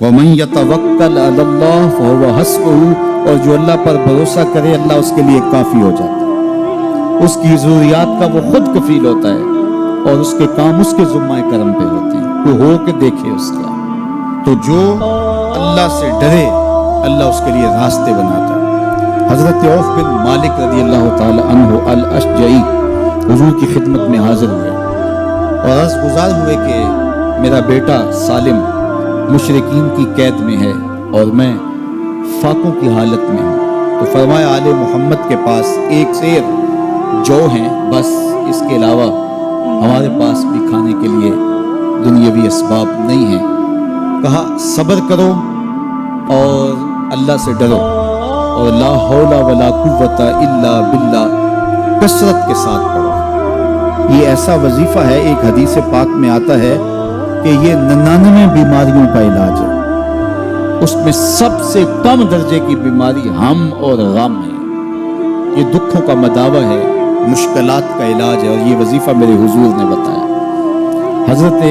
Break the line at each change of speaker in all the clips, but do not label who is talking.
وَمَن يَتَوَكَّلْ عَلَى اللَّهِ فَهُوَ حَسْبُهُ، اور جو اللہ پر بھروسہ کرے اللہ اس کے لیے کافی ہو جاتا ہے، اس کی ضروریات کا وہ خود کفیل ہوتا ہے اور اس کے کام اس کے ذمہ کرم پہ ہوتے ہیں، وہ ہو کے دیکھے اس کا۔ تو جو اللہ سے ڈرے اللہ اس کے لیے راستے بناتا ہے۔ حضرت عوف بن مالک رضی اللہ تعالی عنہ الاشجعی حضور کی خدمت میں حاضر ہوئے اور عرض گزار ہوئے کہ میرا بیٹا سالم مشرکین کی قید میں ہے اور میں فاقوں کی حالت میں ہوں، تو فرمایا آل محمد کے پاس ایک سیر جو ہیں بس، اس کے علاوہ ہمارے پاس بھی کھانے کے لیے دنیاوی اسباب نہیں ہیں۔ کہا صبر کرو اور اللہ سے ڈرو اور لا حول ولا قوت الا باللہ کثرت کے ساتھ پڑھو۔ یہ ایسا وظیفہ ہے، ایک حدیث پاک میں آتا ہے کہ یہ 99 بیماریوں کا علاج ہے، اس میں سب سے کم درجے کی بیماری ہم اور غم ہے، یہ دکھوں کا مداوع ہے، مشکلات کا علاج ہے، اور یہ وظیفہ میرے حضور نے بتایا۔ حضرت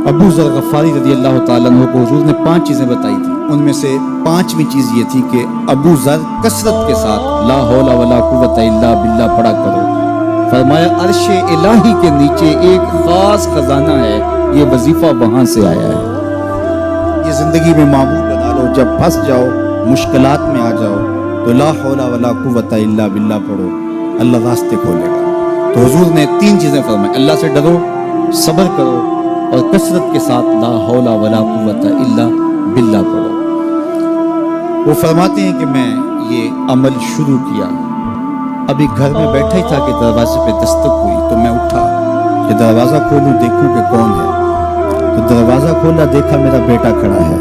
ابو ذر غفاری رضی اللہ تعالیٰ عنہ کو حضور نے 5 چیزیں بتائی تھی، ان میں سے 5ویں چیز یہ تھی کہ ابو ذر کثرت کے ساتھ لا حول ولا قوت الا باللہ پڑھا کرو۔ فرمایا عرش الہی کے نیچے ایک خاص خزانہ ہے، یہ وظیفہ وہاں سے آیا ہے۔ یہ زندگی میں معمول بنا لو، جب پھنس جاؤ مشکلات میں آ جاؤ تو لا حول ولا قوت الا باللہ پڑھو، اللہ راستے کھولے گا۔ تو حضور نے 3 چیزیں فرمائی، اللہ سے ڈرو، صبر کرو اور کثرت کے ساتھ لا حول ولا قوت الا باللہ پڑھو۔ وہ فرماتے ہیں کہ میں یہ عمل شروع کیا، ابھی گھر میں بیٹھا ہی تھا کہ دروازے پہ دستک ہوئی، تو میں اٹھا کہ دروازہ کھولوں دیکھوں کہ کون ہے، تو دروازہ کھولا، دیکھا میرا بیٹا کھڑا ہے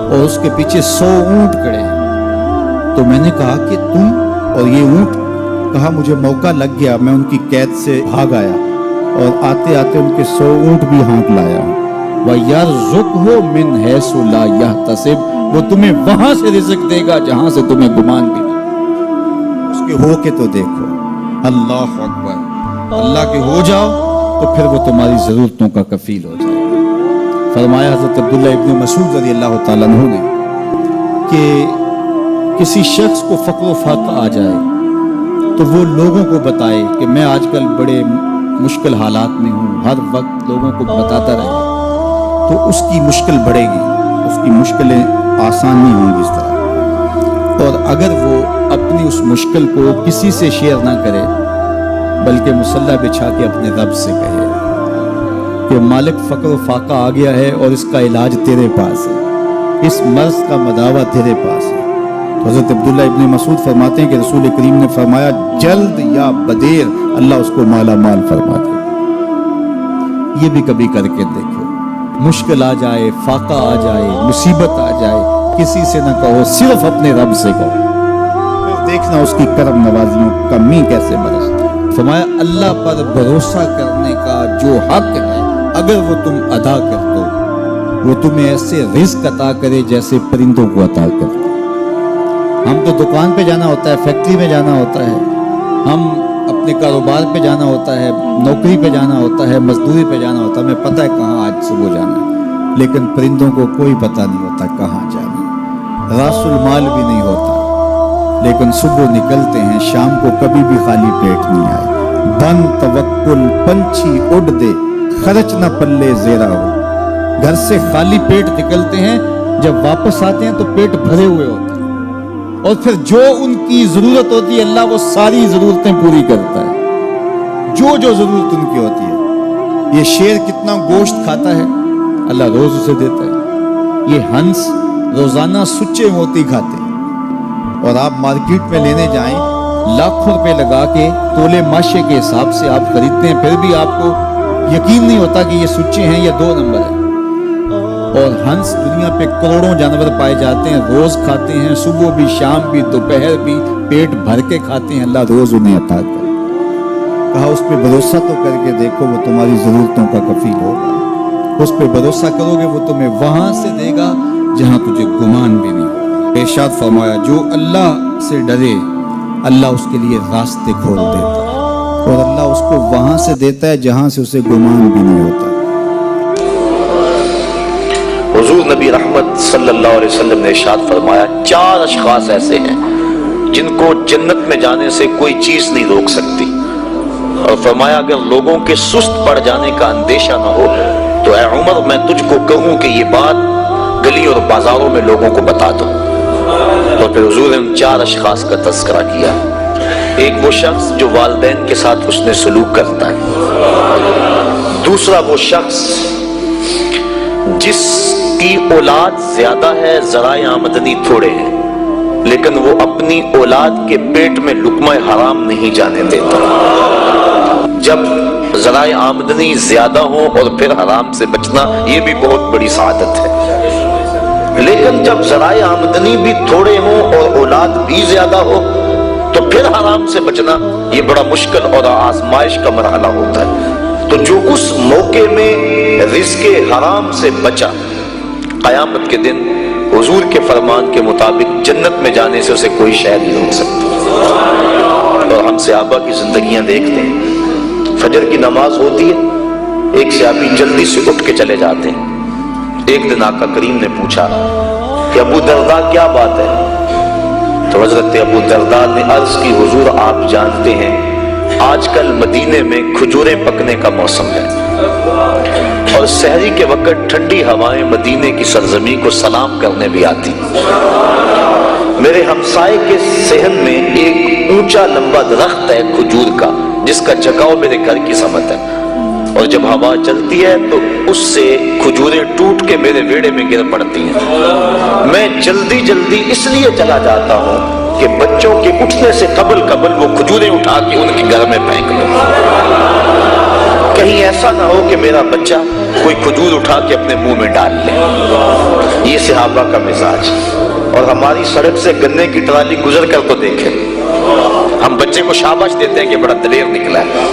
اور اس کے پیچھے 100 اونٹ کھڑے ہیں۔ تو میں نے کہا کہ تم اور یہ اونٹ؟ کہا مجھے موقع لگ گیا، میں ان کی قید سے بھاگ آیا اور آتے آتے ان کے 100 اونٹ بھی ہانک لایا ہوں۔ وَيَرْزُقْهُ مِنْ حَيْثُ لَا يَحْتَسِبُ، وہ تمہیں وہاں سے رزق دے گا جہاں سے تمہیں گمان بھی نہیں۔ اس کے ہو کے تو دیکھو، اللہ اکبر، اللہ کے ہو جاؤ تو پھر وہ تمہاری ضرورتوں کا کفیل ہو جائے گا۔ فرمایا حضرت عبداللہ ابن مسعود رضی اللہ تعالیٰ عنہ نے کہ کسی شخص کو فقر و فاقہ آ جائے تو وہ لوگوں کو بتائے کہ میں آج کل بڑے مشکل حالات میں ہوں، ہر وقت لوگوں کو بتاتا رہے تو اس کی مشکل بڑھے گی، اس کی مشکلیں آسان نہیں ہوں گی اس طرح۔ اور اگر وہ اپنی اس مشکل کو کسی سے شیئر نہ کرے بلکہ مصلی بچھا کے اپنے رب سے کہے کہ مالک فقر و فاقہ آ گیا ہے اور اس کا علاج تیرے پاس ہے، اس مرض کا مداوع تیرے پاس ہے۔ تو حضرت عبداللہ ابن مسعود فرماتے ہیں کہ رسول کریم نے فرمایا جلد یا بدیر اللہ اس کو مالا مال فرما دے۔ یہ بھی کبھی کر کے دیکھو، مشکل آ جائے، فاقہ آ جائے، مصیبت آ جائے، کسی سے نہ کہو، صرف اپنے رب سے کہو، پھر دیکھنا اس کی کرم نوازیوں کا می کیسے برستا ہے۔ فرمایا اللہ پر بھروسہ کرنے کا جو حق ہے اگر وہ تم ادا کر دو، وہ تمہیں ایسے رزق عطا کرے جیسے پرندوں کو عطا کرتے۔ ہم تو دکان پہ جانا ہوتا ہے، فیکٹری میں جانا ہوتا ہے، ہم اپنے کاروبار پہ جانا ہوتا ہے، نوکری پہ جانا ہوتا ہے، مزدوری پہ جانا ہوتا ہے، ہمیں پتہ ہے کہاں آج صبح جانا ہے، لیکن پرندوں کو کوئی پتہ نہیں ہوتا کہاں جانا ہے، راس المال بھی نہیں ہوتا، لیکن صبح نکلتے ہیں، شام کو کبھی بھی خالی پیٹ نہیں آئے۔ بن توکل پنچھی اڑ دے، خرچ نہ پلے زیرا ہو۔ گھر سے خالی پیٹ نکلتے ہیں، جب واپس آتے ہیں تو پیٹ بھرے ہوئے ہوتے ہیں، اور پھر جو ان کی ضرورت ہوتی ہے اللہ وہ ساری ضرورتیں پوری کرتا ہے، جو ضرورت ان کی ہوتی ہے۔ یہ شیر کتنا گوشت کھاتا ہے اللہ روز اسے دیتا ہے، یہ ہنس روزانہ سچے موتی کھاتے ہیں، اور آپ مارکیٹ میں لینے جائیں لاکھوں روپے لگا کے تولے ماشے کے حساب سے آپ خریدتے ہیں، پھر بھی آپ کو یقین نہیں ہوتا کہ یہ سچے ہیں یا 2 نمبر ہیں۔ اور ہنس دنیا پہ کروڑوں جانور پائے جاتے ہیں، روز کھاتے ہیں، صبح بھی، شام بھی، دوپہر بھی، پیٹ بھر کے کھاتے ہیں، اللہ روز انہیں عطا کرتا ہے۔ کہا اس پہ بھروسہ تو کر کے دیکھو، وہ تمہاری ضرورتوں کا کفیل ہوگا، اس پہ بھروسہ کرو گے وہ تمہیں وہاں سے دے گا جہاں تجھے گمان بھی نہیں ہوگا۔ ارشاد فرمایا جو اللہ سے ڈرے اللہ اس کے لیے راستے کھول دیتا ہے، اور اللہ اس کو وہاں سے دیتا ہے جہاں سے اسے گمان بھی نہیں ہوتا۔
حضور نبی رحمت صلی اللہ علیہ وسلم نے ارشاد فرمایا 4 اشخاص ایسے ہیں جن کو جنت میں جانے سے کوئی چیز نہیں روک سکتی، اور فرمایا اگر لوگوں کے سست پڑ جانے کا اندیشہ نہ ہو تو اے عمر میں تجھ کو کہوں کہ یہ بات گلی اور بازاروں میں لوگوں کو بتا دو۔ اور پھر حضور نے ان 4 اشخاص کا تذکرہ کیا۔ ایک وہ شخص جو والدین کے ساتھ حسن سلوک کرتا ہے، دوسرا وہ شخص جس کی اولاد زیادہ ہے ذرائع آمدنی تھوڑے ہیں لیکن وہ اپنی اولاد کے پیٹ میں لقمہ حرام نہیں جانے دیتا۔ جب ذرائع آمدنی زیادہ ہوں اور پھر حرام سے بچنا یہ بھی بہت بڑی سعادت ہے، لیکن جب ذرائع آمدنی بھی تھوڑے ہوں اور اولاد بھی زیادہ ہو تو پھر حرام سے بچنا یہ بڑا مشکل اور آزمائش کا مرحلہ ہوتا ہے۔ تو جو اس موقع میں رزق حرام سے بچا، قیامت کے دن حضور کے فرمان کے مطابق جنت میں جانے سے اسے کوئی شے نہیں روک سکتا۔ اور ہم صحابہ کی زندگیاں دیکھتے ہیں، فجر کی نماز ہوتی ہے، ایک صحابی جلدی سے اٹھ کے چلے جاتے ہیں۔ ایک دن آقا کریم نے پوچھا کہ ابو درداء کیا بات ہے؟ تو حضرت ابو درداء نے عرض کی حضور آپ جانتے ہیں آج کل مدینے میں کھجوریں پکنے کا موسم ہے اور سحری کے وقت ٹھنڈی ہوائیں مدینے کی سرزمین کو سلام کرنے بھی آتی۔ میرے ہمسائے کے صحن میں ایک اونچا لمبا درخت ہے کھجور کا جس کا جھکاؤ میرے گھر کی سمت ہے، اور جب ہوا چلتی ہے تو اس سے کھجوریں ٹوٹ کے میرے ویڑے میں گر پڑتی ہیں۔ میں جلدی جلدی اس لیے چلا جاتا ہوں کہ بچوں کے اٹھنے سے قبل وہ کھجوریں اٹھا کے ان کے گھر میں پھینک لوں، کہیں ایسا نہ ہو کہ میرا بچہ کوئی کھجور اٹھا کے اپنے منہ میں ڈال لے۔ یہ صحابہ کا مزاج۔ اور ہماری سڑک سے گنے کی ٹرالی گزر کر تو دیکھیں، ہم بچے کو شاباش دیتے ہیں کہ بڑا دلیر نکلا ہے۔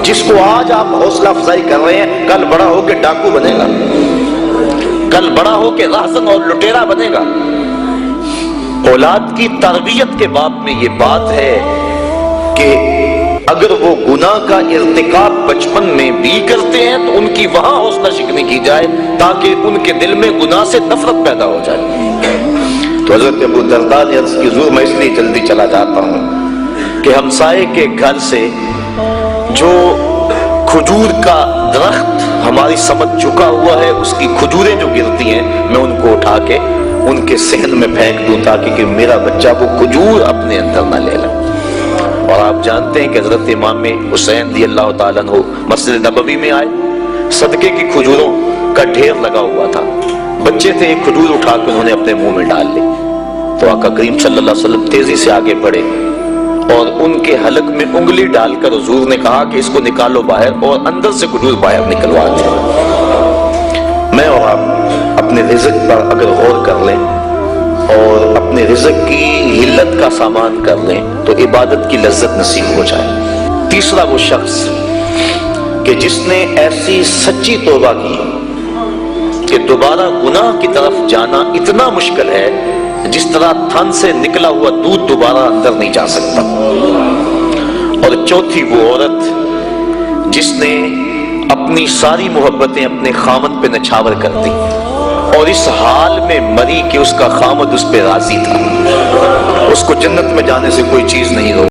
جس کو آج آپ حوصلہ افزائی کر رہے ہیں کل بڑا ہو کے ڈاکو بنے گا، کل بڑا ہو کے راہزن اور لٹیرا بنے گا۔ اولاد کی تربیت کے باب میں یہ بات ہے کہ اگر وہ گناہ کا ارتکاب بچپن میں بھی کرتے ہیں تو ان کی وہاں حوصلہ شکنی کی جائے تاکہ ان کے دل میں گناہ سے نفرت پیدا ہو جائے۔ تو حضرت ابو درداء نے عرض کی حضور میں اس لیے جلدی چلا جاتا ہوں کہ ہمسائے کے گھر سے جو کھجور کا درخت ہماری سمت چکا ہوا ہے اس کی کھجوریں جو گرتی ہیں میں ان کو اٹھا کے ان کے صحن میں پھینک دوں تاکہ کہ میرا بچہ وہ کھجور اپنے اندر نہ لے لے۔ اور آپ جانتے ہیں کہ حضرت امام حسین رضی اللہ تعالیٰ عنہ مسجد نبوی میں آئے، صدقے کی کھجوروں کا ڈھیر لگا ہوا تھا، بچے تھے، ایک کھجور اٹھا کے انہوں نے اپنے منہ میں ڈال لی۔ تو آقا کریم صلی اللہ علیہ وسلم تیزی سے آگے بڑھے اور ان کے حلق میں انگلی ڈال کر حضور نے کہا کہ اس کو نکالو باہر اور اندر سے کھجور باہر نکلوا دیں۔ میں اور آپ اپنے رزق پر اگر غور کر لیں اور اپنے رزق کی حلت کا سامان کر لیں تو عبادت کی لذت نصیب ہو جائے۔ تیسرا وہ شخص کہ جس نے ایسی سچی توبہ کی کہ دوبارہ گناہ کی طرف جانا اتنا مشکل ہے جس طرح تھن سے نکلا ہوا دودھ دوبارہ اندر نہیں جا سکتا۔ اور چوتھی وہ عورت جس نے اپنی ساری محبتیں اپنے خامد پہ نچھاور کر دی اور اس حال میں مری کہ اس کا خامد اس پہ راضی تھا، اس کو جنت میں جانے سے کوئی چیز نہیں روکی۔